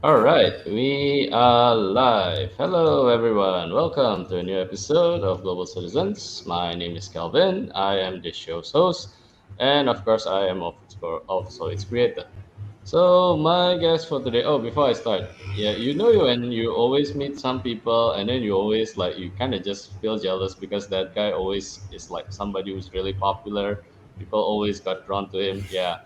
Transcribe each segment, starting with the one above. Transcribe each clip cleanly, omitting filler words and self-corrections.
All right, we are live. Hello, everyone. Welcome to a new episode of Global Citizens. My name is Calvin. I am the show's host, and of course, I am also its creator. So, my guest for today. Oh, before I start, yeah, when you always meet some people, and then you always you kind of just feel jealous because that guy always is like somebody who's really popular. People always got drawn to him. Yeah,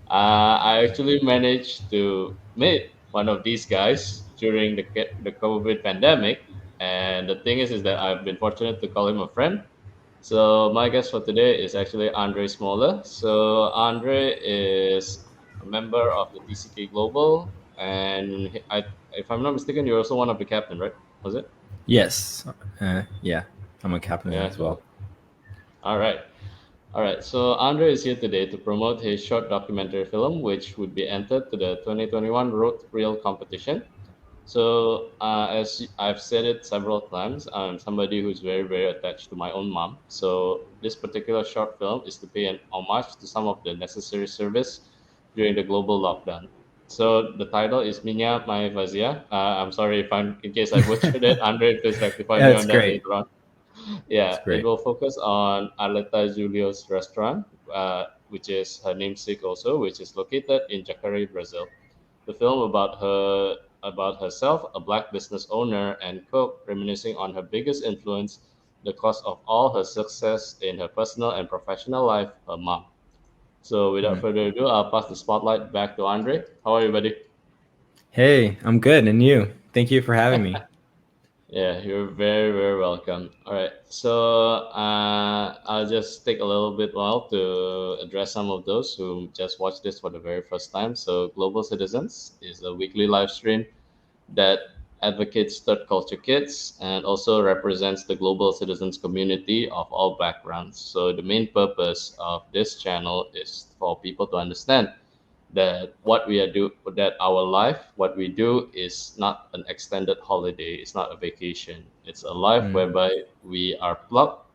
I actually managed to meet one of these guys during the COVID pandemic, and the thing is that I've been fortunate to call him a friend. So my guest for today is actually Andrei Smoler. So Andre is a member of the TCK Global, and if I'm not mistaken, you're also one of the captain, right? Was it? Yes. Yeah, I'm a captain Yeah. as well. Cool. All right. All right, so Andre is here today to promote his short documentary film, which would be entered to the 2021 Road Reel competition. So, as I've said it several times, I'm somebody who's very, very attached to my own mom. So, this particular short film is to pay an homage to some of the necessary service during the global lockdown. So, the title is Minha Mae Fazia. I'm sorry if in case I butchered it. Andre, please rectify Yeah, me it's on that great. later on. Yeah, It's it great. will focus on Arlete Julio's restaurant, which is her namesake also, which is located in Jacareí, Brazil. The film about herself, a black business owner and cook, reminiscing on her biggest influence, the cause of all her success in her personal and professional life, her mom. So without Mm. further ado, I'll pass the spotlight back to Andre. How are you, buddy? Hey, I'm good, and you? Thank you for having me. Yeah, you're very, very welcome. All right, so I'll just take a little bit while to address some of those who just watched this for the very first time. So, Global Citizens is a weekly live stream that advocates third culture kids and also represents the global citizens community of all backgrounds. So, the main purpose of this channel is for people to understand that that our life what we do is not an extended holiday, it's not a vacation, it's a life Mm. whereby we are plucked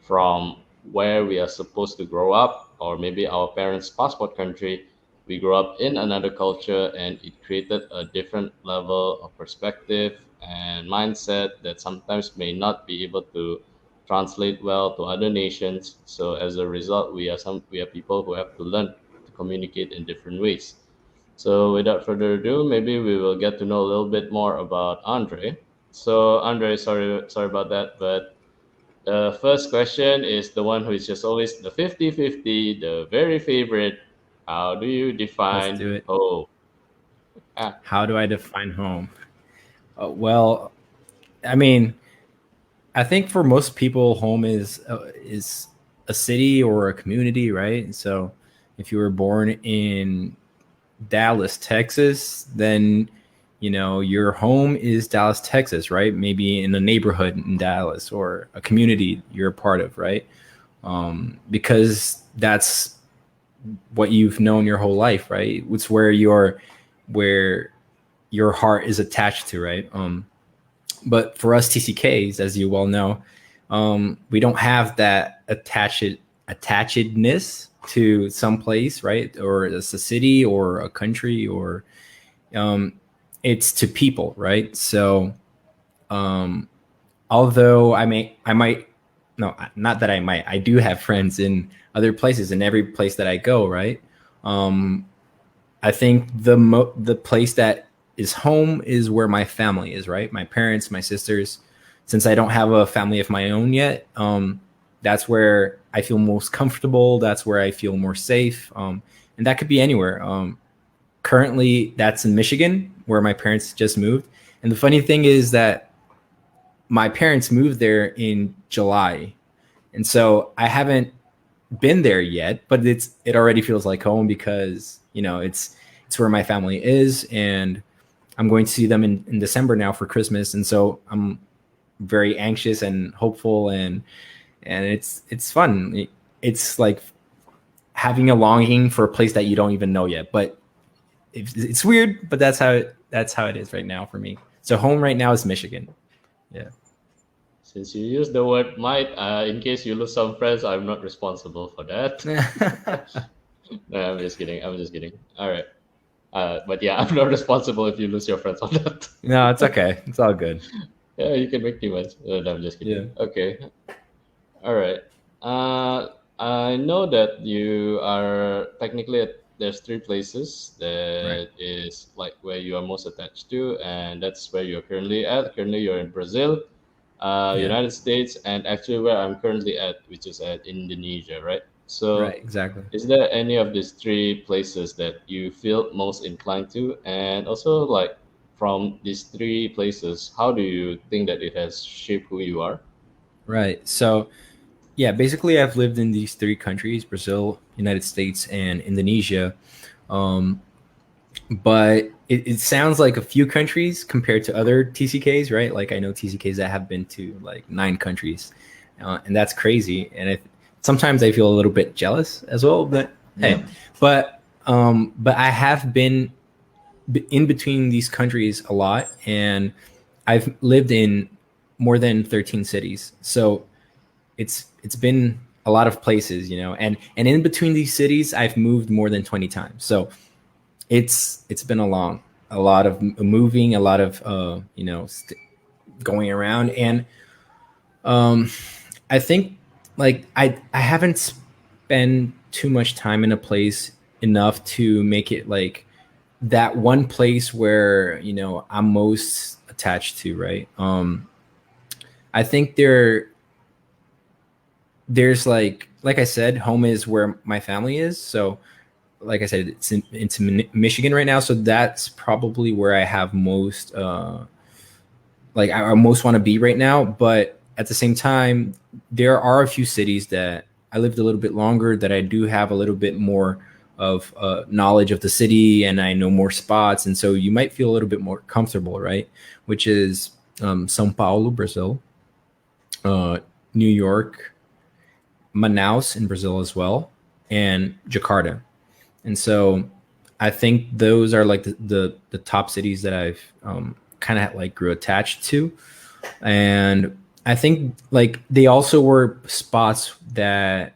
from where we are supposed to grow up, or maybe our parents passport country. We grew up in another culture and it created a different level of perspective and mindset that sometimes may not be able to translate well to other nations. So as a result, we are people who have to learn to communicate in different ways. So without further ado, maybe we will get to know a little bit more about Andre. So Andre, sorry about that, but the first question is the one who is just always the 50-50, the very favorite. How do you Let's define do it. home? Ah, How do I define home? Well, I mean, I think for most people, home is a city or a community, right? So, if you were born in Dallas, Texas, then your home is Dallas, Texas, right? Maybe in a neighborhood in Dallas or a community you're a part of, right? Because that's what you've known your whole life, right? It's where your heart is attached to, right? But for us TCKs, as you well know, we don't have that attachedness to some place, right? Or it's a city or a country, or um, it's to people, right? So um, although I might, no, not that I might, I do have friends in other places, in every place that I go, right? Um, I think the place that is home is where my family is, right? My parents, my sisters. Since I don't have a family of my own yet, that's where I feel most comfortable. That's where I feel more safe, and that could be anywhere. Currently, that's in Michigan, where my parents just moved. And the funny thing is that my parents moved there in July, and so I haven't been there yet, but it already feels like home because it's where my family is, and I'm going to see them in December now for Christmas, and so I'm very anxious and hopeful, and it's fun. It's like having a longing for a place that you don't even know yet, but it's weird, but that's how it is right now for me. So home right now is Michigan. Yeah. since you use the word might, in case you lose some friends, I'm not responsible for that. No, I'm just kidding. I'm just kidding. All right. But yeah, I'm not responsible if you lose your friends on that. No, it's okay. It's all good. Yeah, you can make new ones. No, I'm just kidding. Yeah. Okay, all right. Uh, I know that you are technically at, there's three places Right. that is like where you are most attached to, and that's where you're currently at. Currently, you're in Brazil, Yeah. United States, and actually where I'm currently at, which is at Indonesia, right? Right. So, Exactly. is there any of these three places that you feel most inclined to? And also, like from these three places, how do you think that it has shaped who you are? Right. So yeah, basically, I've lived in these three countries: Brazil, United States, and Indonesia. Um, but it sounds like a few countries compared to other TCKs, right? Like I know TCKs that have been to like 9 countries, and that's crazy. And sometimes I feel a little bit jealous as well. But hey, Mm. but I have been in between these countries a lot, and I've lived in more than 13 cities. So it's been a lot of places, and in between these cities, I've moved more than 20 times. So it's been a lot of moving, a lot of going around, and um, I think like I haven't spent too much time in a place enough to make it like that one place where I'm most attached to, right? I think there's like I said, home is where my family is. So like I said, it's in Michigan right now, so that's probably where I have most like I most want to be right now. But at the same time, there are a few cities that I lived a little bit longer, that I do have a little bit more of knowledge of the city, and I know more spots, and so you might feel a little bit more comfortable, right? Which is São Paulo, Brazil, uh, New York, Manaus in Brazil as well, and Jakarta. And so I think those are like the top cities that I've kind of like grew attached to. And I think like they also were spots that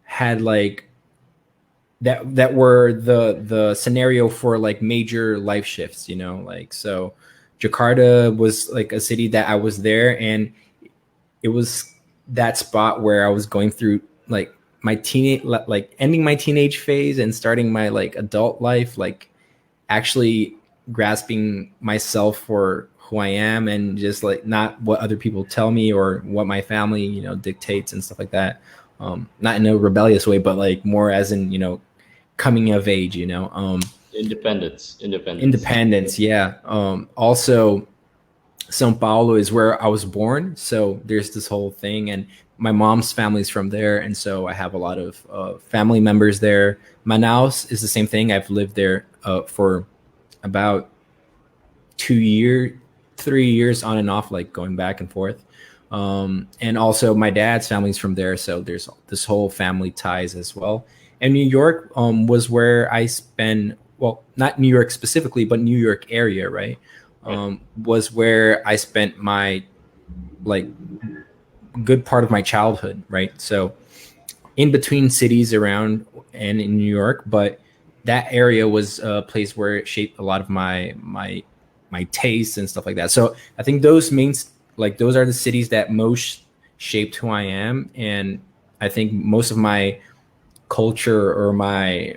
had like that were the scenario for like major life shifts, like so Jakarta was like a city that I was there, and it was that spot where I was going through like my teenage, like ending my teenage phase and starting my like adult life, like actually grasping myself for who I am, and just like not what other people tell me or what my family, dictates and stuff like that. Not in a rebellious way, but like more as in, coming of age, Independence, independence. independence. Yeah. Also, São Paulo is where I was born, so there's this whole thing, and my mom's family's from there, and so I have a lot of family members there. Manaus is the same thing. I've lived there for about 2 years, 3 years on and off, like going back and forth. And also, my dad's family's from there, so there's this whole family ties as well. And New York was where I spend, well, not New York specifically, but New York area, right? Right. Was where I spent my like good part of my childhood, right? So in between cities around and in New York, but that area was a place where it shaped a lot of my tastes and stuff like that. So I think those are the cities that most shaped who I am, and I think most of my culture or my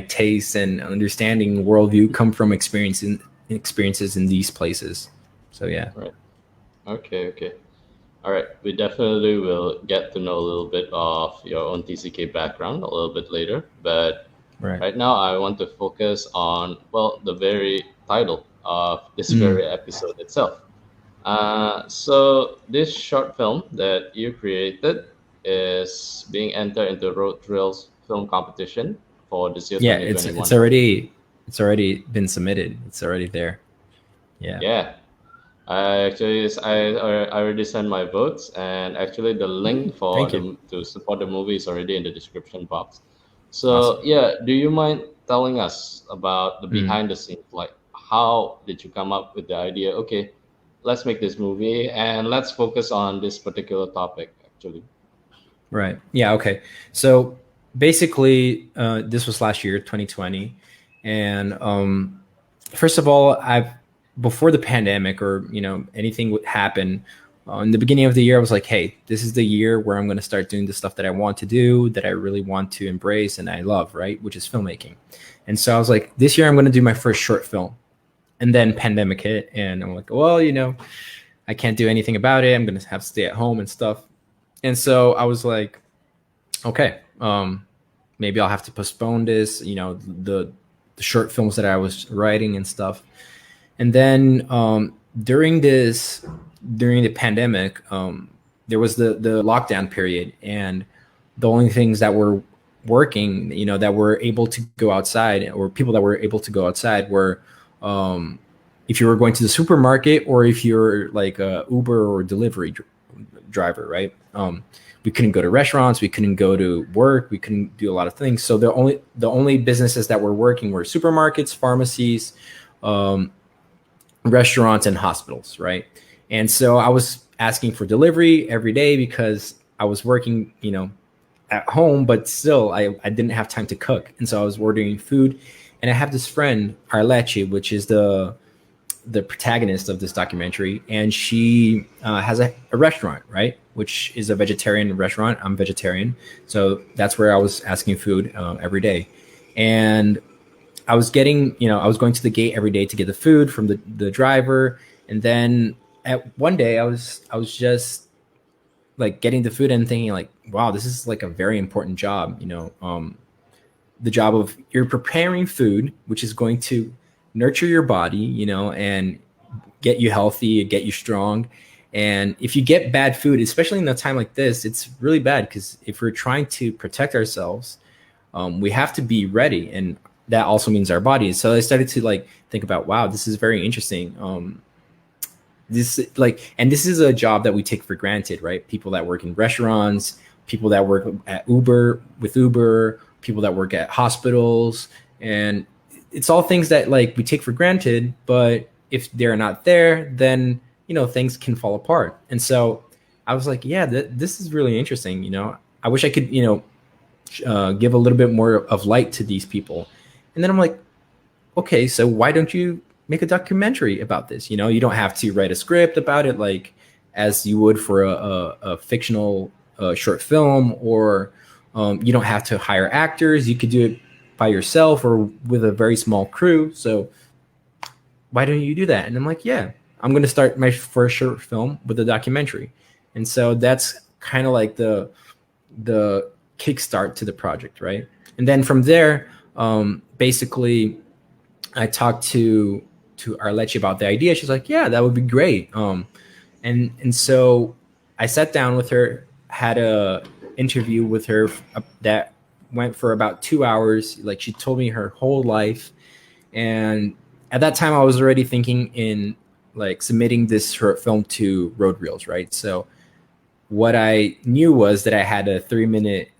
tastes and understanding worldview come from experiences in these places. So yeah. Right. Okay. Okay. All right. We definitely will get to know a little bit of your own TCK background a little bit later. But Right. right now, I want to focus on, well, the very title of this Mm, very episode itself. So, this short film that you created is being entered into Road Trails Film Competition for this year yeah, it's 2021. already been submitted. It's already there. Yeah. Yeah, I already sent my votes, and actually the link for Thank you. the to support the movie is already in the description box. Awesome. So yeah, do you mind telling us about the Mm, behind the scenes? Like, how did you come up with the idea? Okay, let's make this movie and let's focus on this particular topic. Actually, right. Yeah. Okay. So basically, this was last year, 2020, And first of all, I've before the pandemic or anything would happen. In the beginning of the year, I was like, "Hey, this is the year where I'm going to start doing the stuff that I want to do, that I really want to embrace, and I love, right? Which is filmmaking." And so I was like, "This year, I'm going to do my first short film." And then pandemic hit, and I'm like, "Well, I can't do anything about it. I'm going to have to stay at home and stuff." And so I was like, "Okay, maybe I'll have to postpone this." The short films that I was writing and stuff. And then during the pandemic, there was the lockdown period, and the only things that were working, that were able to go outside, or people that were able to go outside, were if you were going to the supermarket, or if you're like a Uber or delivery driver, right? We couldn't go to restaurants, we couldn't go to work, we couldn't do a lot of things. So the only businesses that were working were supermarkets, pharmacies, um, restaurants, and hospitals, right? And so I was asking for delivery every day because I was working, at home, but still I didn't have time to cook. And so I was ordering food. And I have this friend, Arlete, which is the protagonist of this documentary, and she has a restaurant, right? Which is a vegetarian restaurant. I'm vegetarian. So that's where I was asking food every day. And I was going to the gate every day to get the food from the driver. And then at one day I was just like getting the food and thinking like, wow, this is like a very important job, the job of you're preparing food, which is going to nurture your body, and get you healthy, get you strong. And if you get bad food, especially in a time like this, it's really bad because if we're trying to protect ourselves, we have to be ready, and that also means our bodies. So I started to like think about, wow, this is very interesting. And this is a job that we take for granted, right? People that work in restaurants, people that work at Uber, people that work at hospitals, and it's all things that like we take for granted. But if they're not there, then things can fall apart. And so I was like, yeah, this is really interesting. I wish I could give a little bit more of light to these people. And then I'm like, okay, so why don't you make a documentary about this? You don't have to write a script about it like as you would for a fictional short film, or you don't have to hire actors. You could do it by yourself or with a very small crew. So why don't you do that? And I'm like, yeah, I'm going to start my first short film with a documentary. And so that's kind of like the kickstart to the project, right? And then from there, basically, I talked to Arlete about the idea. She's like, yeah, that would be great. And so I sat down with her, had a interview with her that went for about 2 hours. Like she told me her whole life, and at that time I was already thinking in like submitting this short film to Road Reels, right? So what I knew was that I had a 3-minute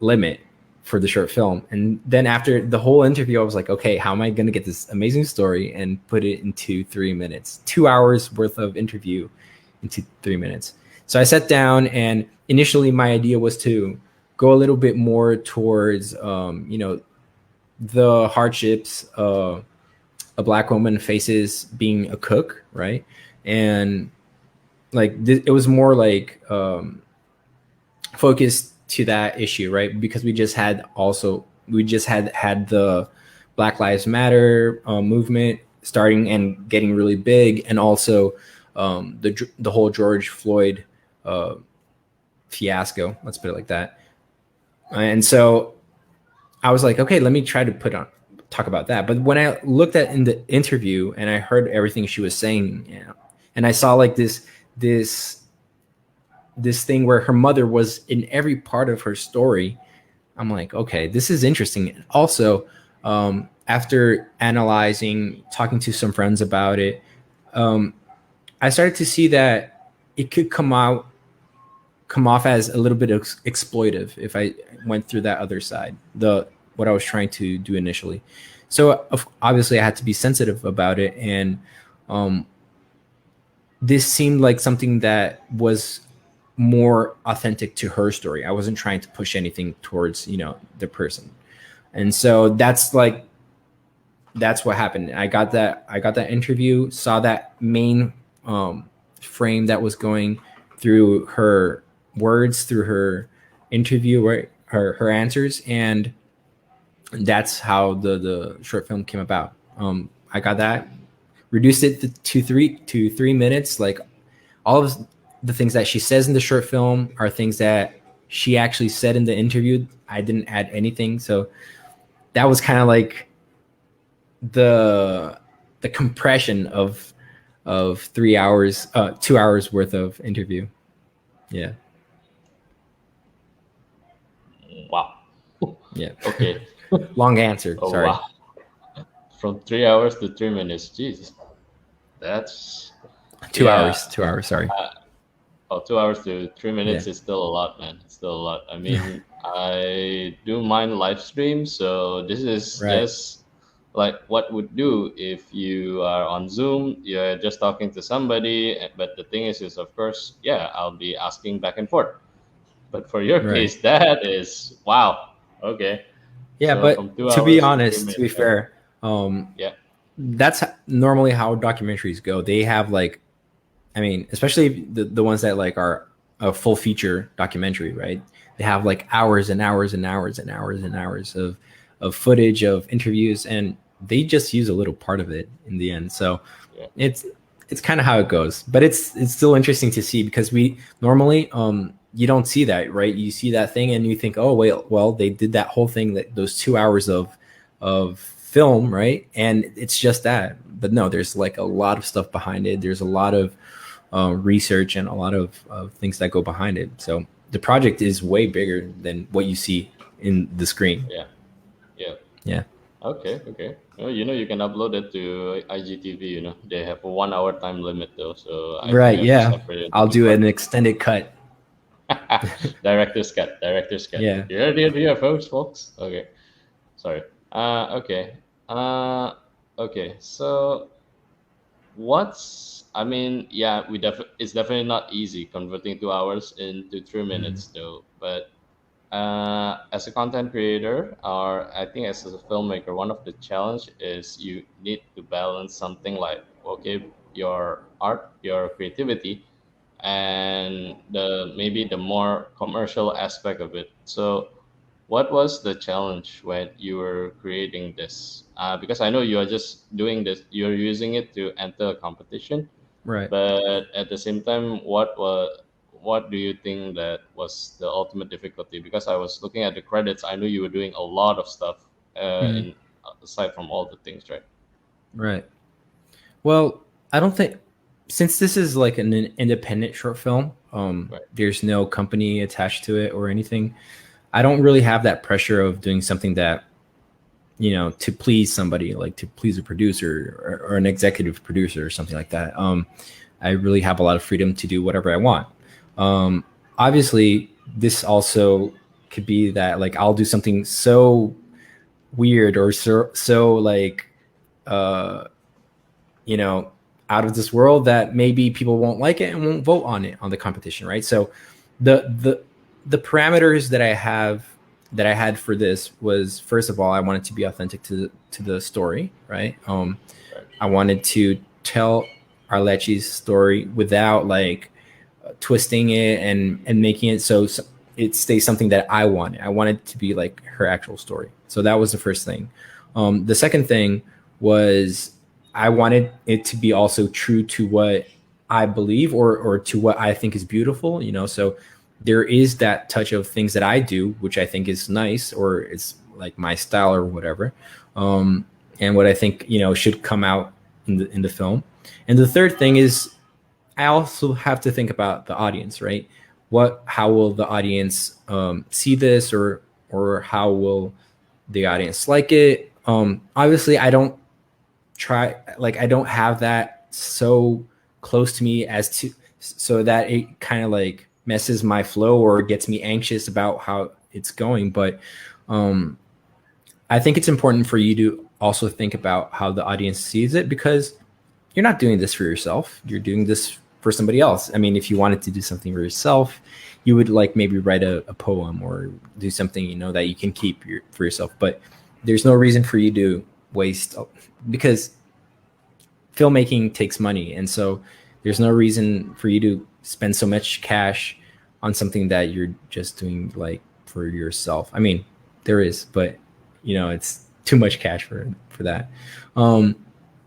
limit for the short film. And then after the whole interview, I was like, okay, how am I going to get this amazing story and put it into 3 minutes? 2 hours worth of interview into 3 minutes. So I sat down, and initially my idea was to go a little bit more towards, the hardships a Black woman faces being a cook, right? And like it was more like focused to that issue, right? Because we just had the Black Lives Matter movement starting and getting really big, and also the whole George Floyd fiasco. Let's put it like that. And so I was like, okay, let me try to talk about that. But when I looked at in the interview and I heard everything she was saying, and I saw like this thing where her mother was in every part of her story, I'm like, okay, this is interesting. Also, after analyzing, talking to some friends about it, I started to see that it could come off as a little bit exploitive if I went through that other side, what I was trying to do initially. So obviously I had to be sensitive about it. And this seemed like something that was more authentic to her story. I wasn't trying to push anything towards, the person. And so that's like that's what happened. I got that interview, saw that main frame that was going through her words, through her interview, right? Her answers, and that's how the short film came about. I got that, reduced it to 3 minutes. Like all of the things that she says in the short film are things that she actually said in the interview. I didn't add anything, so that was kind of like the compression of 3 hours, 2 hours worth of interview. Yeah. Wow. Yeah. Okay. Long answer. Oh Sorry. wow. From 3 hours to 3 minutes. Jesus. That's 2 hours. yeah. 2 hours. Sorry. Oh, 2 hours to three Yeah. minutes is still a lot, man. It's still a lot. I mean, I do mine live stream, so this is Right. just like what would do if you are on Zoom, you're just talking to somebody, but the thing is of course, yeah, I'll be asking back and forth. But for your Right. case, that is wow. Okay. Yeah, So from but two to be hours to three honest, to be minutes, yeah. fair, Yeah. that's normally how documentaries go. They have like, I mean, especially the ones that like are a full feature documentary, right? They have like hours and hours and hours and hours and hours of footage, of interviews, and they just use a little part of it in the end. So Yeah. it's kind of how it goes, but it's still interesting to see because we normally you don't see that, right? You see that thing and you think, oh wait, well they did that whole thing, that those 2 hours of film, right? And it's just that. But no, there's like a lot of stuff behind it. There's a lot of research and a lot of things that go behind it. So the project is way bigger than what you see in the screen. Yeah. Yeah. Yeah. Okay, okay. Oh, you can upload it to IGTV. They have a 1 hour time limit though, so I think Right. you have to Yeah. separate it I'll into do an parts. extended cut. Director's cut, director's cut. Yeah. You heard it here, folks. Okay, sorry. Okay. Uh, okay. So I mean, yeah, it's definitely not easy converting 2 hours into 3 minutes though, but as a content creator, or I think as a filmmaker, one of the challenge is you need to balance something like, okay, your art, your creativity, and the maybe the more commercial aspect of it. So what was the challenge when you were creating this? Because I know you are just doing this, you're using it to enter a competition, Right. but at the same time, what do you think that was the ultimate difficulty? Because I was looking at the credits, I knew you were doing a lot of stuff Mhm. in aside from all the things, right? Right. Well, I don't think, since this is like an independent short film, Right. there's no company attached to it or anything. I don't really have that pressure of doing something that, to please somebody, like to please a producer or an executive producer or something like that. I really have a lot of freedom to do whatever I want. Um, Obviously, this also could be that like I'll do something so weird or so like uh, you know out of this world that maybe people won't like it and won't vote on it on the competition, right? So the parameters that I had for this was, first of all, I wanted to be authentic to the story, right? Right. I wanted to tell Arlechi's story without like twisting it and making it so it stays something that I wanted. I wanted to be like her actual story. So that was the first thing. The second thing was I wanted it to be also true to what I believe or to what I think is beautiful. So there is that touch of things that I do, which I think is nice or it's like my style or whatever, and what I think should come out in the film. And the third thing is I also have to think about the audience, right? How will the audience see this, or how will the audience like it? Obviously, I don't have that so close to me as to so that it kind of like messes my flow or gets me anxious about how it's going. But um, I think it's important for you to also think about how the audience sees it, because you're not doing this for yourself. You're doing this for somebody else. I mean, if you wanted to do something for yourself, you would like maybe write a poem or do something, that you can keep for yourself. But there's no reason for you to waste, because filmmaking takes money, and so there's no reason for you to spend so much cash on something that you're just doing like for yourself. I mean, there is, but it's too much cash for that. Um,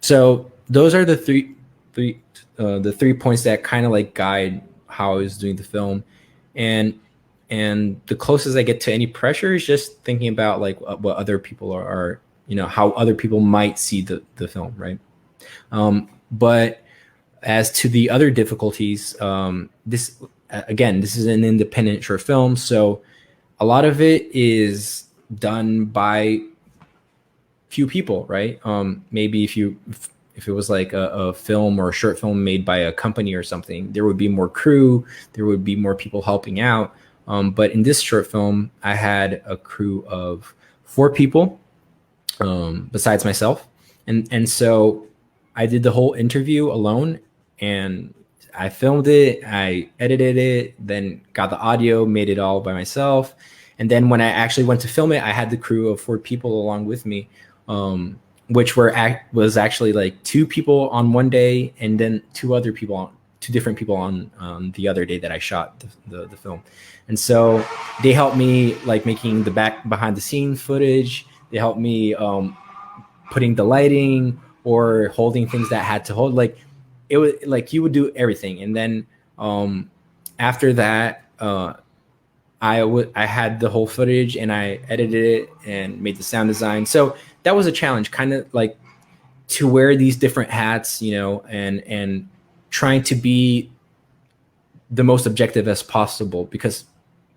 so those are the 3 points that kind of like guide how I was doing the film, and the closest I get to any pressure is just thinking about like what other people are how other people might see the film, right? But as to the other difficulties, this again, this is an independent short film, so a lot of it is done by few people, right? Maybe if it was like a film or a short film made by a company or something, there would be more crew, there would be more people helping out. But in this short film, I had a crew of 4 people, besides myself, and so I did the whole interview alone, and I filmed it, I edited it, then got the audio, made it all by myself, and then when I actually went to film it, I had the crew of 4 people along with me, which was actually like 2 people on one day, and then 2 different people on the other day that I shot the film, and so they helped me like making the behind the scenes footage. They helped me putting the lighting or holding things that had to hold. Like it was like you would do everything, and then after that, I had the whole footage and I edited it and made the sound design. So that was a challenge, kind of like to wear these different hats, and trying to be the most objective as possible. Because,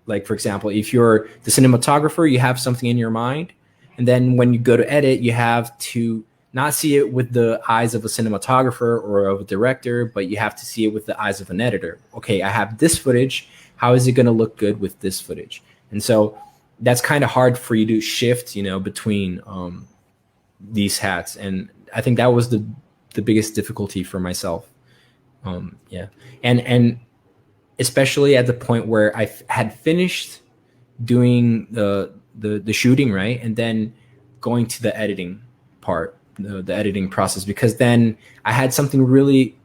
like for example, if you're the cinematographer, you have something in your mind, and then when you go to edit, you have to not see it with the eyes of a cinematographer or of a director, but you have to see it with the eyes of an editor. Okay, I have this footage. How is it going to look good with this footage? And so that's kind of hard for you to shift, between these hats. And I think that was the biggest difficulty for myself. Yeah, and especially at the point where I had finished doing the shooting, right, and then going to the editing part, the editing process, because then I had something really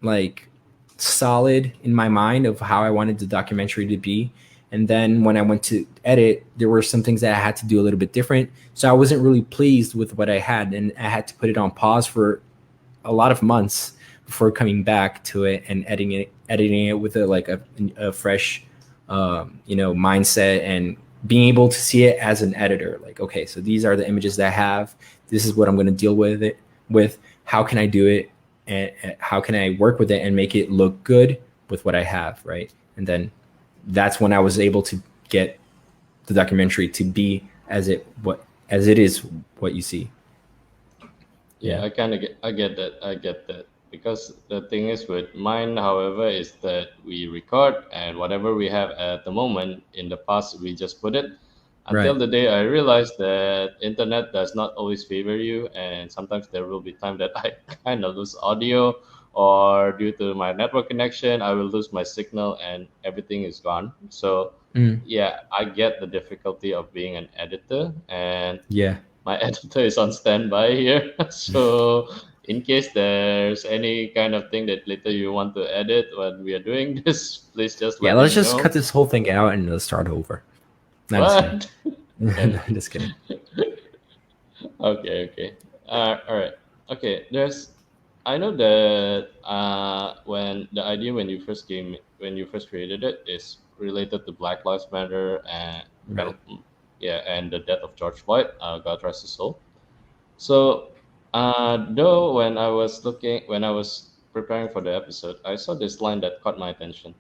like solid in my mind of how I wanted the documentary to be. And then when I went to edit, there were some things that I had to do a little bit different. So I wasn't really pleased with what I had, and I had to put it on pause for a lot of months before coming back to it and editing it with a fresh mindset, and being able to see it as an editor. Like, okay, so these are the images that I have. This is what I'm going to deal with. How can I do it? And how can I work with it and make it look good with what I have, right? And then that's when I was able to get the documentary to be as it is what you see. Yeah, I get that. Because the thing is with mine, however, is that we record and whatever we have at the moment in the past, we just put it until Right. the day I realized that internet does not always favor you, and sometimes there will be time that I kind of lose audio, or due to my network connection, I will lose my signal and everything is gone. So Mm. yeah, I get the difficulty of being an editor, and Yeah. my editor is on standby here. So in case there's any kind of thing that later you want to edit when we are doing this, please just Yeah, let let's me just cut know. this whole thing out and let's start over. No, I'm just kidding. What? No, And I'm just kidding. okay. All right. Okay. I know that when the idea when you first created it is related to Black Lives Matter and Right. yeah, and the death of George Floyd. God rest his soul. So, though when I was preparing for the episode, I saw this line that caught my attention.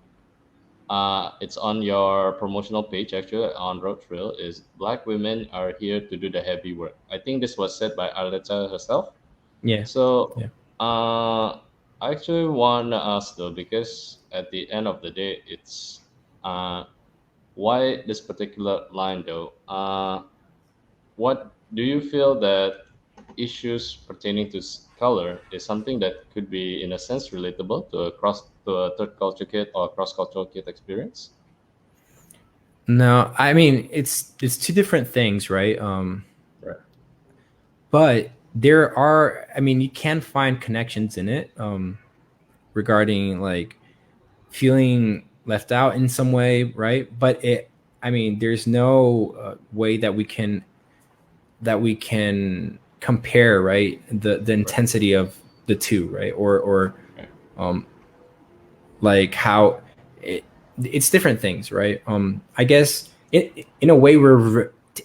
It's on your promotional page actually on Road Trail. Is Black women are here to do the heavy work. I think this was said by Arleta herself. Yeah. So, Yeah. I actually want to ask though, because at the end of the day, it's uh, why this particular line though. What do you feel that issues pertaining to color is something that could be, in a sense, relatable to a third culture kid or cross cultural kid experience? No, I mean it's two different things, right? Right. but there are, I mean, you can find connections in it, regarding like feeling left out in some way, right? But I mean, there's no way that we can compare, right, the Right. intensity of the two, right? Or Right. um like how it, it's different things, right? I guess in a way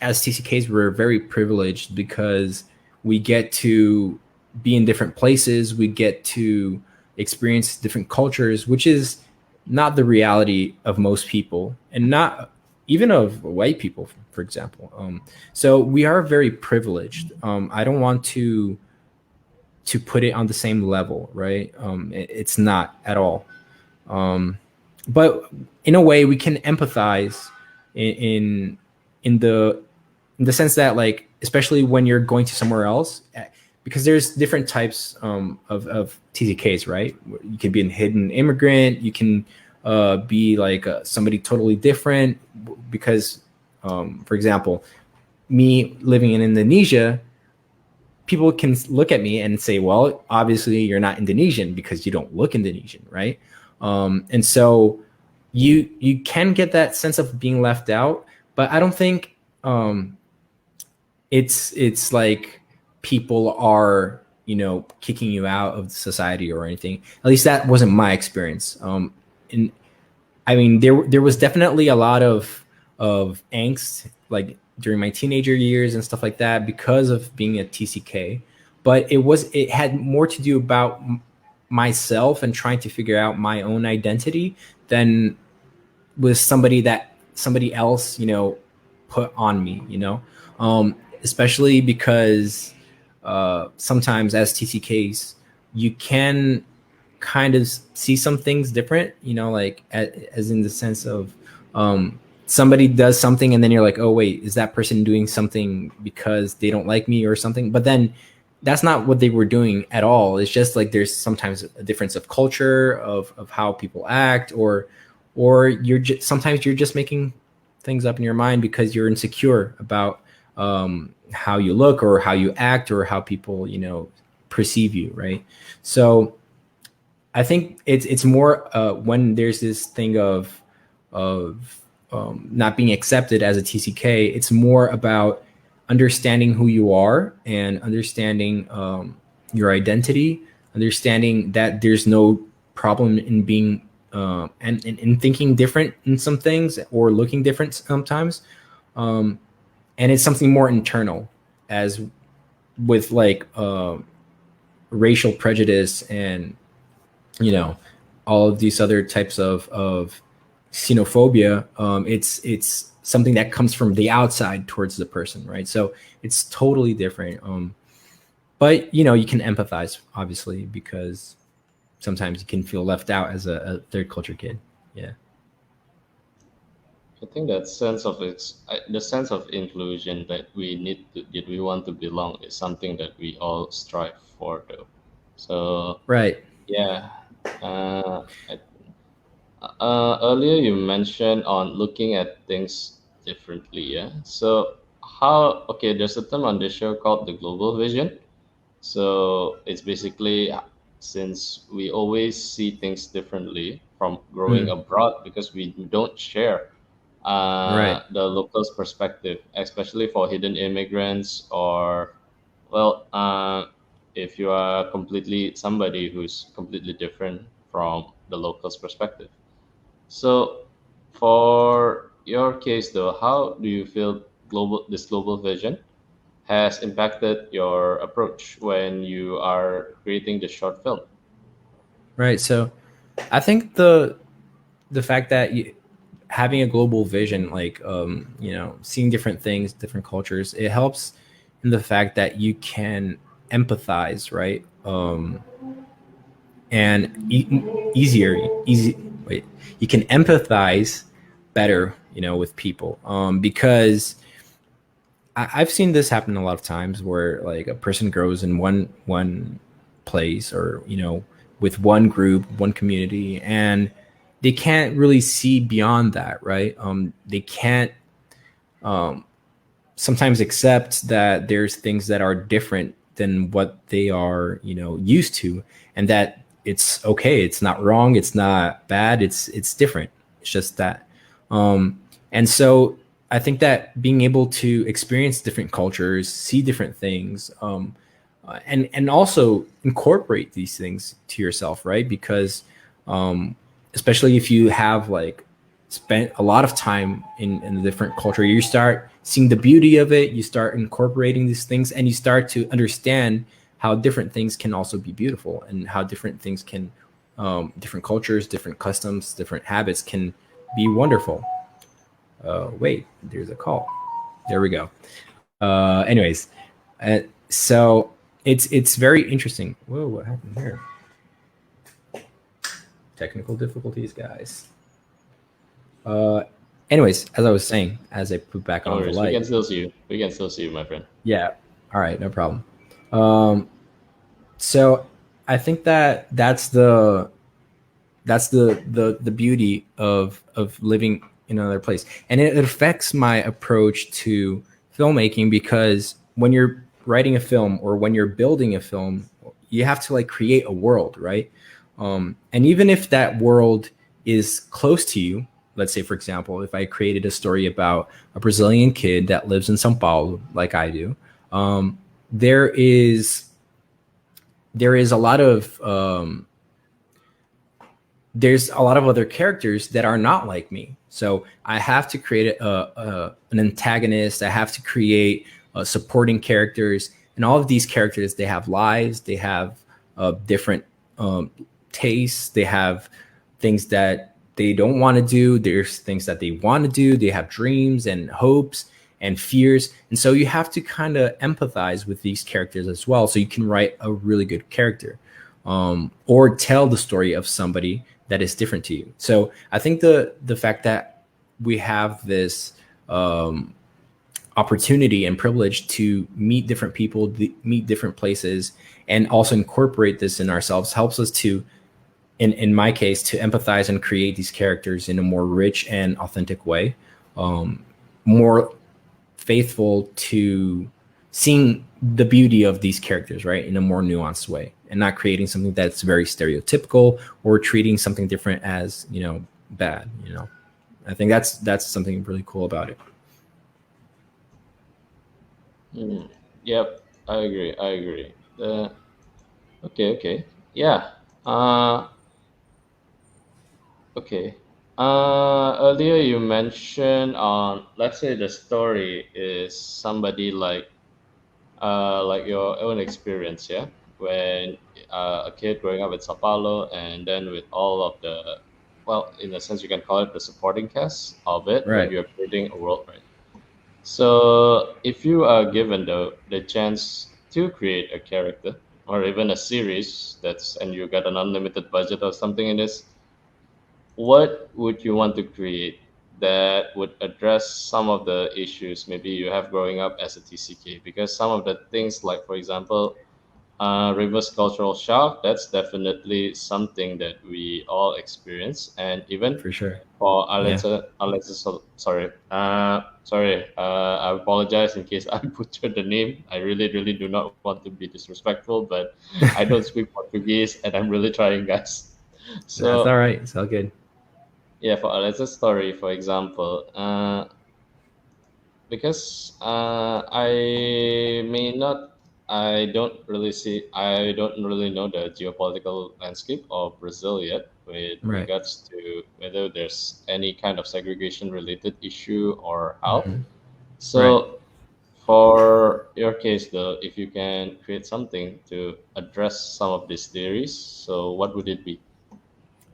as TCKs we're very privileged because we get to be in different places, we get to experience different cultures, which is not the reality of most people, and not even of white people, for example. So we are very privileged. I don't want to put it on the same level, right? It's not at all. um, but in a way we can empathize in, in in the in the sense that, like, especially when you're going to somewhere else, because there's different types of TZKs, right? You could be a hidden immigrant, you can be like somebody totally different, because for example, me living in Indonesia, people can look at me and say, well, obviously you're not Indonesian because you don't look Indonesian, right? And so you can get that sense of being left out, but I don't think it's like people are, you know, kicking you out of society or anything. At least that wasn't my experience. And I mean, there was definitely a lot of angst, like during my teenager years and stuff like that, because of being a TCK. But it had more to do about myself and trying to figure out my own identity than with somebody else, you know, put on me, you know. Especially because sometimes as TCKs you can kind of see some things different, you know, like as in the sense of somebody does something and then you're like, oh wait, is that person doing something because they don't like me or something? But then that's not what they were doing at all. It's just like there's sometimes a difference of culture, of how people act, or sometimes you're just making things up in your mind because you're insecure about how you look or how you act or how people, you know, perceive you, right? So I think it's more when there's this thing of not being accepted as a TCK. It's more about understanding who you are and understanding your identity, understanding that there's no problem in being and in thinking different in some things or looking different sometimes. Um, and it's something more internal, as with like racial prejudice and, you know, all of these other types of xenophobia. It's something that comes from the outside towards the person, right? So it's totally different. But you know, you can empathize obviously because sometimes you can feel left out as a third culture kid. Yeah. I think that the sense of inclusion that we want to belong is something that we all strive for, though. So Right. yeah, earlier you mentioned on looking at things differently. Yeah. So how? Okay, there's a term on the show called the global vision. So it's basically since we always see things differently from growing Mm, abroad because we don't share right. the locals' perspective, especially for hidden immigrants or, well, if you are completely somebody who's completely different from the locals' perspective. So, for your case, though, how do you feel this global vision has impacted your approach when you are creating the short film? Right. So I think the fact that having a global vision, like you know, seeing different things, different cultures, it helps in the fact that you can empathize, right? And easier, easy. Wait, you can empathize better, you know, with people, because I've seen this happen a lot of times where like a person grows in one place, or you know, with one group, one community, and they can't really see beyond that, right? They can't sometimes accept that there's things that are different than what they are, used to, and that it's okay. It's not wrong. It's not bad. It's different. It's just that. And so I think that being able to experience different cultures, see different things, and also incorporate these things to yourself, right? Because especially if you have like spent a lot of time in a different culture, you start seeing the beauty of it, you start incorporating these things, and you start to understand how different things can also be beautiful, and how different things can different cultures, different customs, different habits can be wonderful. Wait, there's a call. There we go. Anyways, so it's very interesting. Whoa, what happened here? Technical difficulties, guys. Uh, anyways, as I was saying, as I put back No on the worries. We light. can still see you. We can still see you, my friend. Yeah. All right, no problem. Um, so I think that that's the beauty of living in another place, and it affects my approach to filmmaking, because when you're writing a film or when you're building a film, you have to like create a world, right? And even if that world is close to you, let's say for example, if I created a story about a Brazilian kid that lives in Sao Paulo like I do, um, there is there is a lot of there's a lot of other characters that are not like me. So I have to create an antagonist. I have to create supporting characters, and all of these characters, they have lives, they have different um, tastes, they have things that they don't want to do. There's things that they want to do. They have dreams and hopes and fears, and so you have to kind of empathize with these characters as well, so you can write a really good character, or tell the story of somebody that is different to you. So I think the fact that we have this opportunity and privilege to meet different people, meet different places, and also incorporate this in ourselves helps us to, in my case, to empathize and create these characters in a more rich and authentic way, more faithful to seeing the beauty of these characters, right, in a more nuanced way, and not creating something that's very stereotypical or treating something different as bad. I think that's something really cool about it. Mm. Yep, I agree. I agree. Okay, okay. Yeah. Okay. Earlier you mentioned on, let's say the story is somebody like your own experience, yeah, when a kid growing up in Sao Paulo, and then with all of the, well, in a sense, you can call it the supporting cast of it when Right. you're creating a world, right? So, if you are given the chance to create a character or even a series that's and you got an unlimited budget or something in this, what would you want to create that would address some of the issues maybe you have growing up as a TCK? Because some of the things, like for example, reverse cultural shock, that's definitely something that we all experience. And even For sure. for Yeah. Alexa, sorry, I apologize in case I butchered the name. I really, really do not want to be disrespectful, but I don't speak Portuguese, and I'm really trying, guys. That's all So right. It's all good. yeah, for Alexa's story, for example, because I may not, I don't really know the geopolitical landscape of Brazil yet with Right. regards to whether there's any kind of segregation related issue or how. Hmm. Right. So, for your case, though, if you can create something to address some of these theories, so what would it be?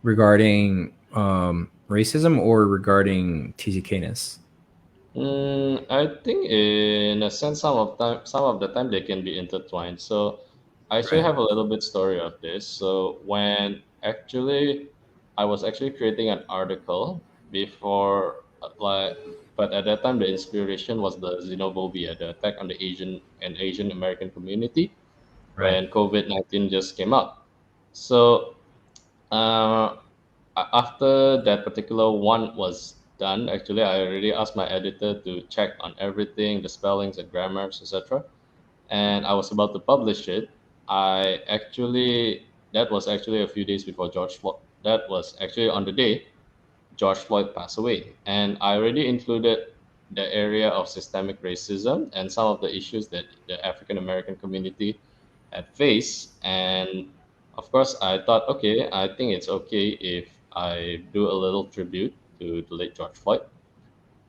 Regarding racism or regarding TCKness? I think in a sense, some of the time they can be intertwined. So I actually Right. have a little bit story of this. So when actually I was actually creating an article before, but at that time the inspiration was the xenophobia, the attack on the Asian and Asian American community Right. when COVID-19 just came out. So uh, after that particular one was done. Actually, I already asked my editor to check on everything, the spellings and grammars, etc. And I was about to publish it. I actually That was actually a few days before George Floyd. That was actually on the day George Floyd passed away, and I already included the area of systemic racism and some of the issues that the African American community had faced. And of course, I thought, okay, I think it's okay if I do a little tribute to the late George Floyd.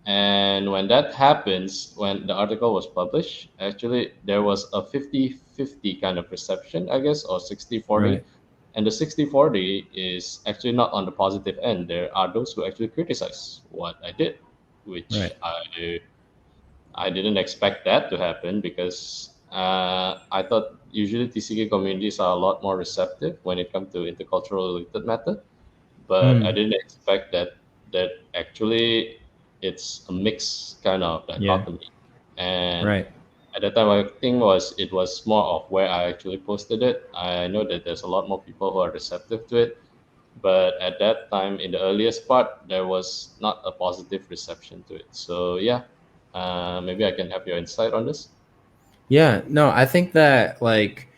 And when that happens, when the article was published, actually there was a 50-50 kind of perception, I guess, or 60-40. Right. And the 60-40 is actually not on the positive end. There are those who actually criticize what I did, which Right. I didn't expect that to happen because I thought usually TCK communities are a lot more receptive when it comes to intercultural related matter, but I Mm, didn't expect that actually it's a mixed kind of yeah. dichotomy. And Right. at that time, I think it was more of where I actually posted it. I know that there's a lot more people who are receptive to it, but at that time, in the earliest part, there was not a positive reception to it. So yeah, maybe I can have your insight on this. Yeah. No, I think that like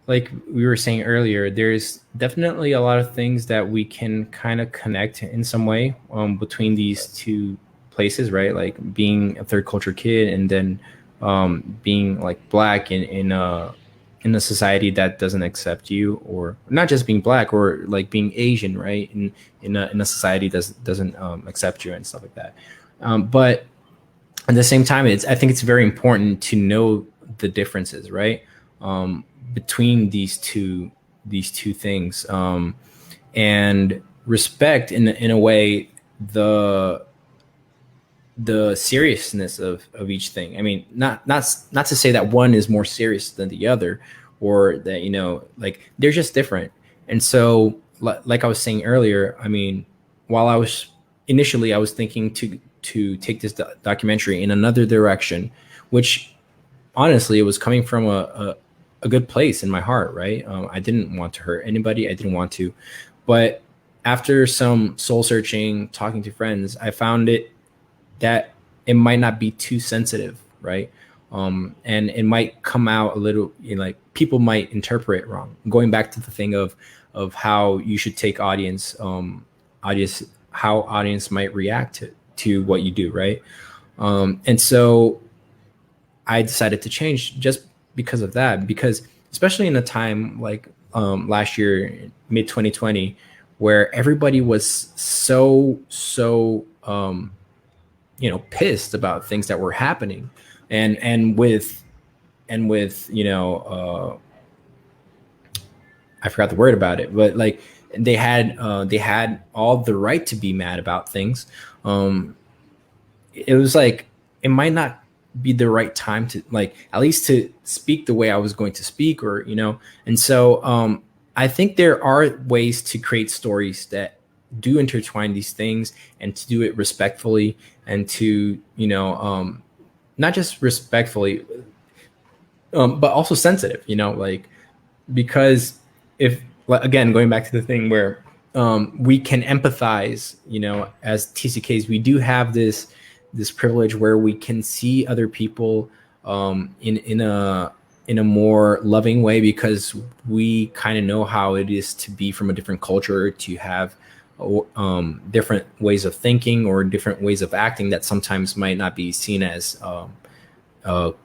we were saying earlier, there's definitely a lot of things that we can kind of connect in some way between these two places, right? Like being a third culture kid and then being like black in a society that doesn't accept you, or not just being black, or like being Asian, right? In a society that doesn't accept you and stuff like that. But at the same time, I think it's very important to know the differences, right? Between these two things, and respect in a way the the seriousness of each thing. I mean, not to say that one is more serious than the other, or that like they're just different. And so, like I was saying earlier, I mean, while I was thinking to take this documentary in another direction, which honestly, it was coming from a good place in my heart, right? I didn't want to hurt anybody. I didn't want to. But after some soul searching, talking to friends, I found that it might not be too sensitive, right? And it might come out a little, like people might interpret it wrong. Going back to the thing of how you should take audience, how audience might react to what you do, right? And so I decided to change just because of that. Because especially in a time like last year, mid 2020, where everybody was so pissed about things that were happening, and with I forgot the word about it, but like they had all the right to be mad about things. Um, it was like it might not be the right time to, like, at least to speak the way I was going to speak, or. And so I think there are ways to create stories that do intertwine these things, and to do it respectfully, and to not just respectfully, but also sensitive, like, because if, like, again, going back to the thing where we can empathize, as TCKs, we do have this privilege where we can see other people in a more loving way, because we kind of know how it is to be from a different culture, to have different ways of thinking or different ways of acting that sometimes might not be seen as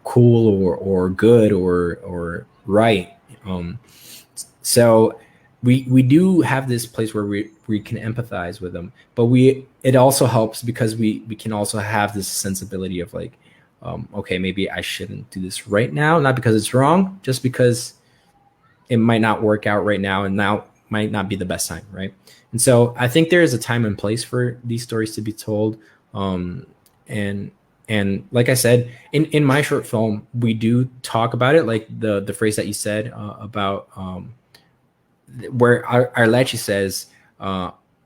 cool or good or right. So we do have this place where we can empathize with them, but it also helps because we can also have this sensibility of like, okay, maybe I shouldn't do this right now, not because it's wrong, just because it might not work out right now, and now might not be the best time, right? And so I think there is a time and place for these stories to be told. And like I said, in my short film, we do talk about it, like the phrase that you said about where Arlete says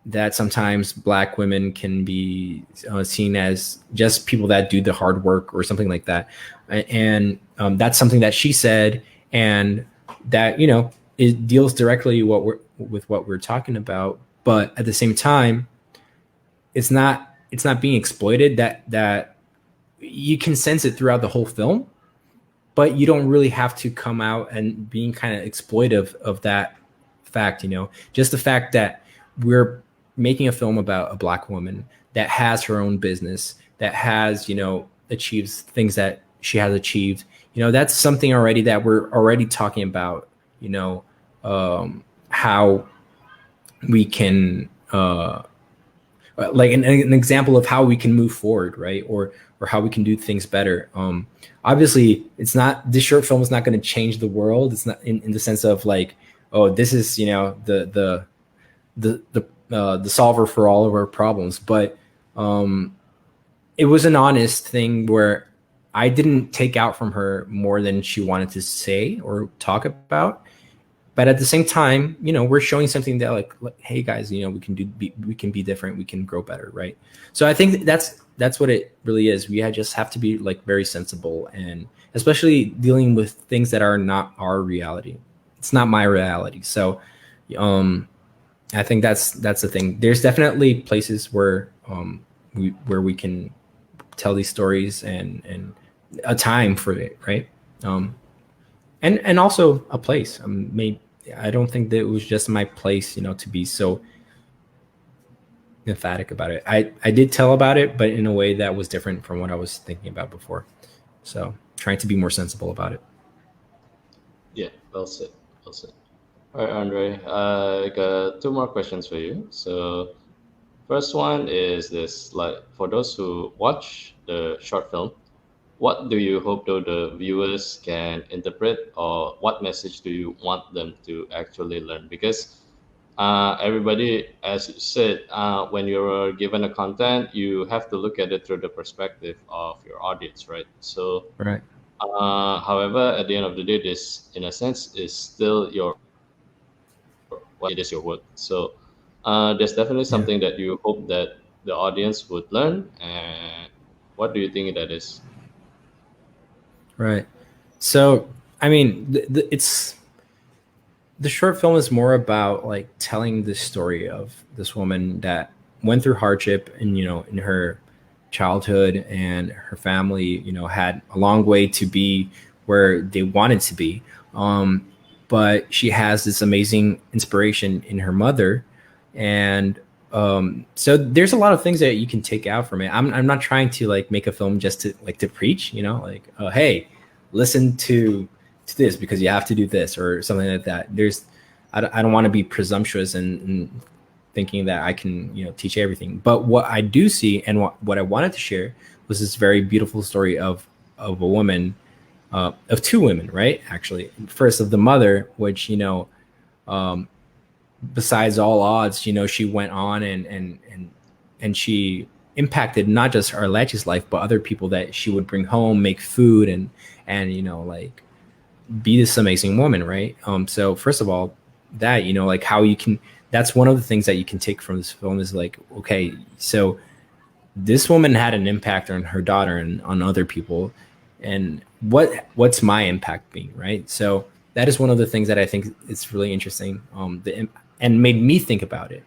that sometimes Black women can be seen as just people that do the hard work or something like that, and that's something that she said, and that it deals directly with what we're talking about. But at the same time, it's not being exploited, that you can sense it throughout the whole film, but you don't really have to come out and being kind of exploitive of that fact. Just the fact that we're making a film about a Black woman that has her own business, that has achieves things that she has achieved. That's something already that we're already talking about. How we can like an example of how we can move forward, right? Or how we can do things better. Obviously, it's not, this short film is not going to change the world. It's not in the sense of like, oh, this is the solver for all of our problems. But it was an honest thing where I didn't take out from her more than she wanted to say or talk about. But at the same time, we're showing something that like hey guys, we can be different, we can grow better, right? So I think that's what it really is. We just have to be like very sensible, and especially dealing with things that are not our reality. It's not my reality. So I think that's the thing. There's definitely places where we can tell these stories, and a time for it, right? And also a place. I don't think that it was just my place, to be so emphatic about it. I did tell about it, but in a way that was different from what I was thinking about before. So trying to be more sensible about it. Yeah, well said. Well said. All right, Andre. I got two more questions for you. So, first one is this: like, for those who watch the short film, what do you hope though the viewers can interpret, or what message do you want them to actually learn? Because everybody, as you said, when you're given a content, you have to look at it through the perspective of your audience, right? So, Right. however, at the end of the day, this, in a sense, is still your what it is your work. So, there's definitely Yeah. something that you hope that the audience would learn. And what do you think that is? Right. So, I mean, it's the short film is more about like telling the story of this woman that went through hardship, and in her childhood, and her family had a long way to be where they wanted to be. But she has this amazing inspiration in her mother. And so there's a lot of things that you can take out from it. I'm not trying to like make a film just to preach, like, hey, listen to this because you have to do this or something like that. I don't want to be presumptuous and thinking that I can teach everything. But what I do see, and what I wanted to share, was this very beautiful story of a woman, of two women, right? Actually, first of the mother, which um, besides all odds, she went on and she impacted not just Arlete's life, but other people that she would bring home, make food, and like be this amazing woman, right? So first of all, that like how you can, that's one of the things that you can take from this film is like, okay, so this woman had an impact on her daughter and on other people, and what's my impact being, right? So that is one of the things that I think is really interesting, and made me think about it,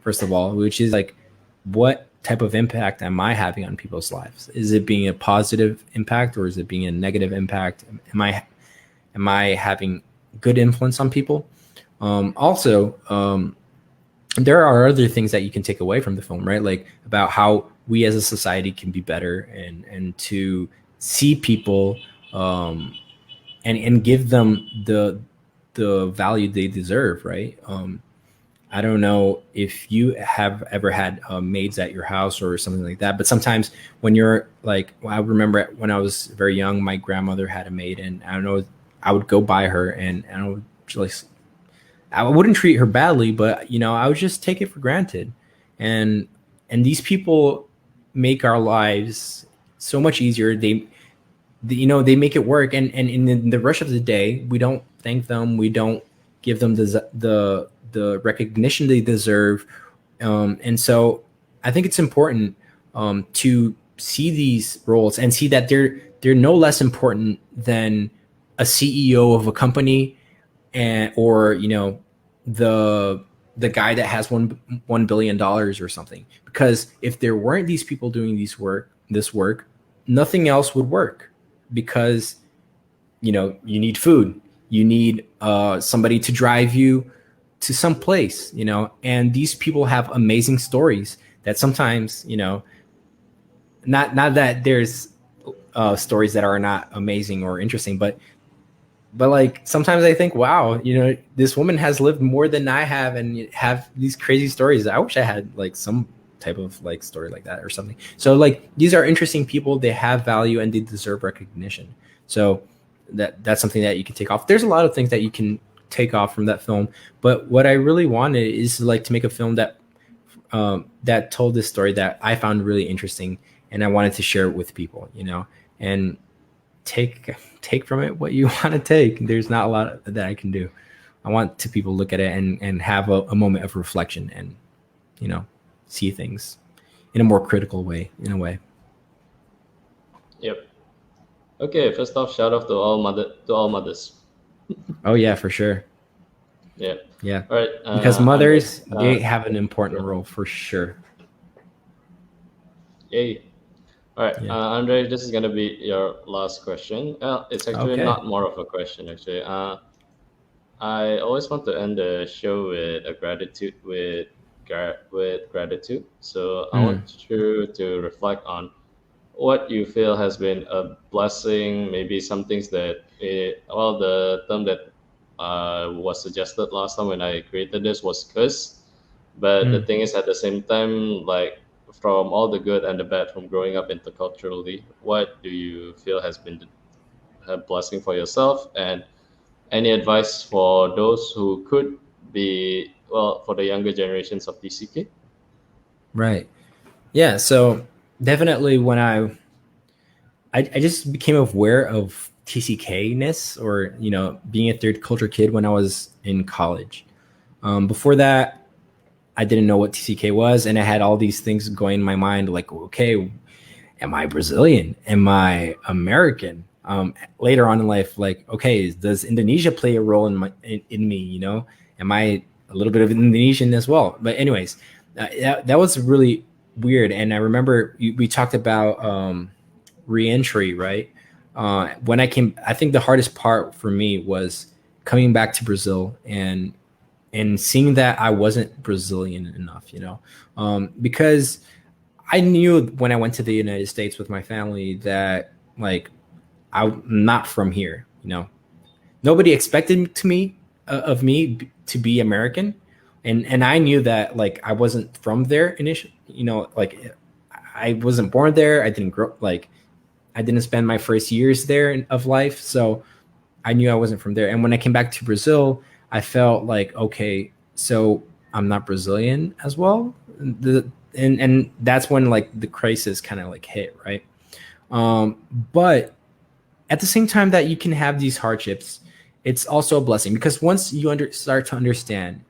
first of all, which is like, what type of impact am I having on people's lives? Is it being a positive impact, or is it being a negative impact? Am I having good influence on people? Also, there are other things that you can take away from the film, right? Like about how we as a society can be better, and to see people, and give them the value they deserve, right? I don't know if you have ever had maids at your house or something like that, but sometimes when you're like, well, I remember when I was very young, my grandmother had a maid, and I don't know, I would go by her, and I would just, I wouldn't treat her badly, but I would just take it for granted. And these people make our lives so much easier. They make it work, and in the rush of the day, we don't thank them, we don't give them the recognition they deserve. And so I think it's important, to see these roles and see that they're no less important than a CEO of a company, and or the the guy that has $1 billion or something. Because if there weren't these people doing this work, nothing else would work. Because you need food, you need somebody to drive you to some place, and these people have amazing stories that sometimes, not that there's stories that are not amazing or interesting, but like sometimes I think, wow, this woman has lived more than I have and have these crazy stories. I wish I had like some type of like story like that or something. So like these are interesting people, they have value and they deserve recognition. So that's something that you can take off. There's a lot of things that you can take off from that film, but what I really wanted is like to make a film that that told this story that I found really interesting, and I wanted to share it with people, and take from it what you want to take. There's not a lot that I can do. I want to people look at it and have a moment of reflection and see things in a more critical way, in a way. Yep. Okay. First off, shout out to all mothers. Oh yeah, for sure. Yeah. Yeah, All right. because Andre. mothers, they have an important Sure. role for sure. Yay. All right, Yeah. Andre, this is gonna be your last question. It's actually Okay. not more of a question, actually. I always want to end the show with a gratitude with gratitude. So I Mm, want you to reflect on what you feel has been a blessing. Maybe some things well, the term that was suggested last time when I created this was curse. But the mm. thing is, at the same time, like from all the good and the bad from growing up interculturally, what do you feel has been a blessing for yourself? And any advice for those who could be, well, for the younger generations of TCK? Right. Yeah. So definitely when I just became aware of TCK ness, or being a third culture kid when I was in college. Before that, I didn't know what TCK was, and I had all these things going in my mind, like, okay, am I Brazilian? Am I American? Later on in life, like, okay, does Indonesia play a role in me? Am I a little bit of Indonesian as well? But anyways, that was really weird. And I remember we talked about reentry, right? When I think the hardest part for me was coming back to Brazil and seeing that I wasn't Brazilian enough, because I knew when I went to the United States with my family that like I'm not from here. Nobody expected of me to be American, and I knew that like I wasn't from there initially. Like I wasn't born there. I didn't grow like I didn't spend my first years there of life, so I knew I wasn't from there. And when I came back to Brazil, I felt like, okay, so I'm not Brazilian as well. And that's when like the crisis kind of like hit, right? But at the same time that you can have these hardships, it's also a blessing, because once you start to understand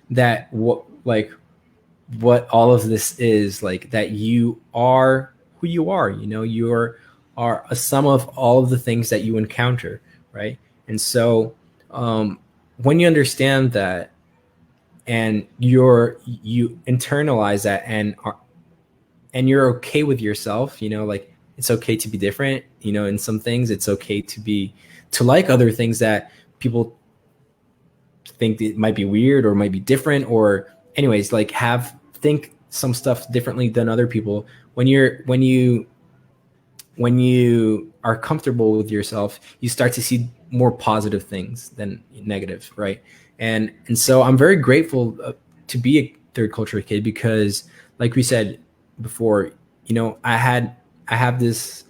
that what all of this is, like that you are who you are, are a sum of all of the things that you encounter, right? And so when you understand that and you internalize that and you're okay with yourself, like it's okay to be different, in some things it's okay to like other things that people think it might be weird or might be different, or anyways, like think some stuff differently than other people. When you are comfortable with yourself, you start to see more positive things than negative, right? And so I'm very grateful to be a third culture kid, because like we said before, I have this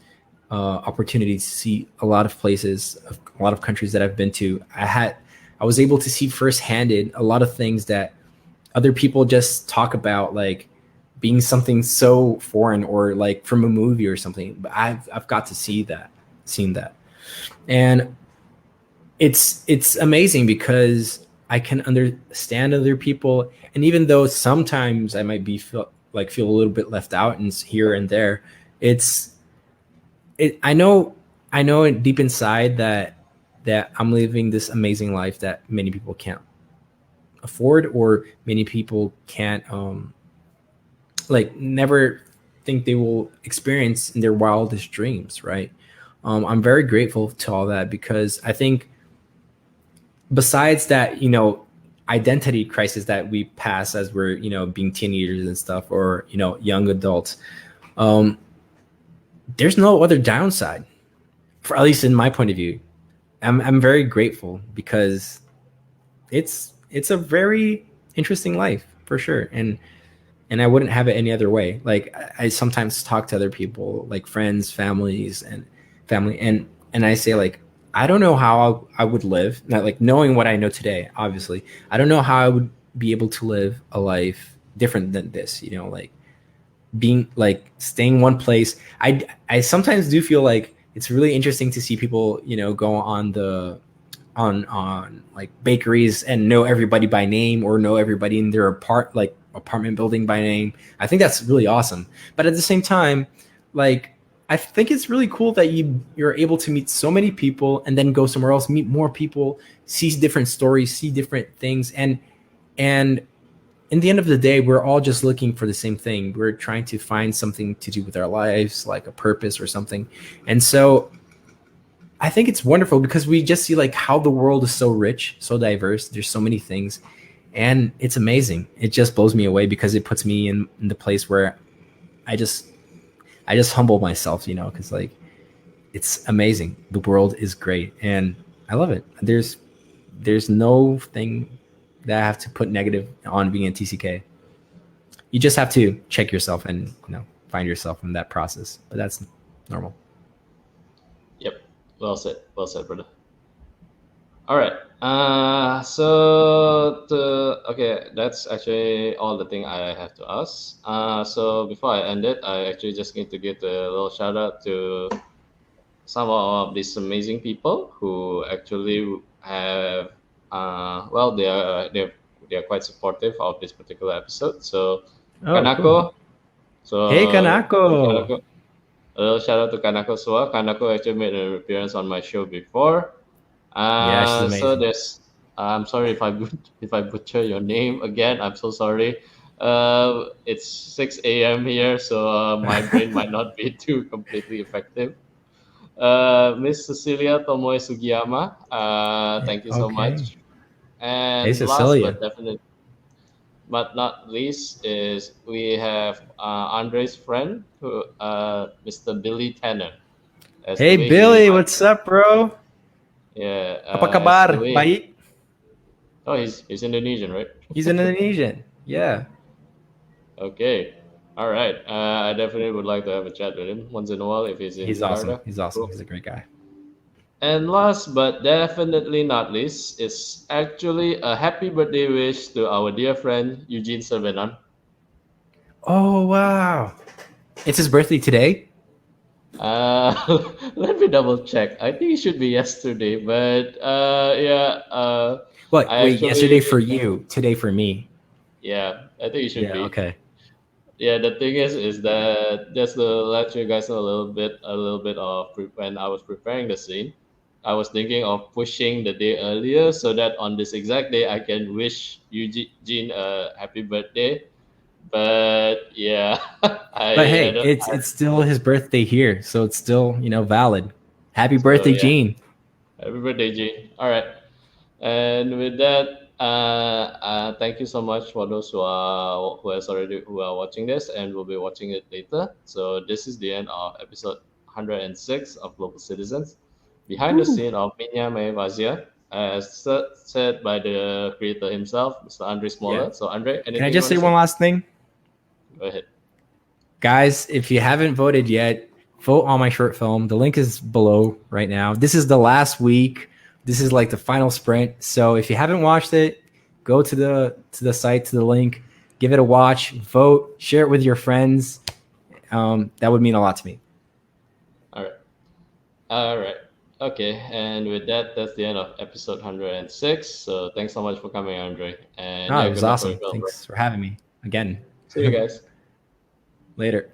opportunity to see a lot of places, a lot of countries that I've been to. I was able to see firsthand a lot of things that other people just talk about, like being something so foreign or like from a movie or something. But I've got to seen that, and it's amazing because I can understand other people, and even though sometimes I might feel a little bit left out and here and there, it's I know deep inside that I'm living this amazing life that many people can't afford, or many people can't like never think they will experience in their wildest dreams, right? I'm very grateful to all that, because I think besides that, identity crisis that we pass as we're, being teenagers and stuff, or, young adults, um, there's no other downside, for at least in my point of view. I'm very grateful, because it's a very interesting life for sure. And I wouldn't have it any other way. Like I sometimes talk to other people, like friends, family, and I say like, I don't know how I would live, not like knowing what I know today. Obviously, I don't know how I would be able to live a life different than this. Like being like staying one place. I sometimes do feel like it's really interesting to see people, go on the on like bakeries and know everybody by name, or know everybody in their apartment building by name. I think that's really awesome. But at the same time, like I think it's really cool that you're able to meet so many people and then go somewhere else, meet more people, see different stories, see different things, and in the end of the day, we're all just looking for the same thing. We're trying to find something to do with our lives, like a purpose or something. And so I think it's wonderful, because we just see like how the world is so rich, so diverse. There's so many things, and it's amazing. It just blows me away, because it puts me in the place where I just humble myself, because like it's amazing. The world is great, and I love it. There's no thing that I have to put negative on being a TCK. You just have to check yourself and find yourself in that process. But that's normal. Yep. Well said, brother. All right. Okay, that's actually all the thing I have to ask. So before I end it, I actually just need to give a little shout out to some of these amazing people who actually have, well, they are quite supportive of this particular episode. So Oh, cool. Kanako, Hey, so Kanako. Kanako, a little shout out to Kanako as well. Kanako actually made an appearance on my show before. Yeah, she's So amazing. there's. I'm sorry if if I butcher your name again. I'm so sorry. It's 6 a.m. here, so my brain might not be too completely effective. Miss Cecilia Tomoe Sugiyama, thank you so Okay. much. Hey, And last Cecilia. but definitely but not least is we have Andre's friend, Mr. Billy Tanner. As the Hey, way he Billy. might, What's up, bro? yeah, Apa as the kabar? way. Baik. Oh, he's Indonesian, right? He's an Indonesian. Yeah. Okay, all right. I definitely would like to have a chat with him once in a while if he's in He's awesome. Jakarta. He's awesome. Cool. He's a great guy. And last but definitely not least is actually a happy birthday wish to our dear friend Eugene Servenon. Oh, wow. It's his birthday today? Uh, let me double check. I think it should be yesterday, but yeah, What? I Wait, yesterday actually, for you, today for me. yeah, I think it should Yeah, be. okay. Yeah, the thing is that just to let you guys know a little bit of when I was preparing the scene, I was thinking of pushing the day earlier so that on this exact day I can wish Eugene a happy birthday. But yeah, But I hey, don't. it's still his birthday here, so it's still, valid. Happy So birthday, yeah, Gene. happy birthday, Gene. All right. And with that, thank you so much for those who are watching this and will be watching it later. So this is the end of episode 106 of Global Citizens, behind the Woo. scene of Minha Mae Fazia, as said by the creator himself, Mr. Andrei Yeah. Smoler. So Andre, Can I anything you just want say to one say? last thing? Go ahead. Guys, if you haven't voted yet, vote on my short film. The link is below right now. This is the last week. This is like the final sprint. So if you haven't watched it, go to the site, to the link, give it a watch, vote, share it with your friends. That would mean a lot to me. All right. All right. Okay. And with that, that's the end of episode 106. So thanks so much for coming, Andre. And No, yeah, it was good luck for your awesome. film, bro. Thanks for having me again. See you guys. Later.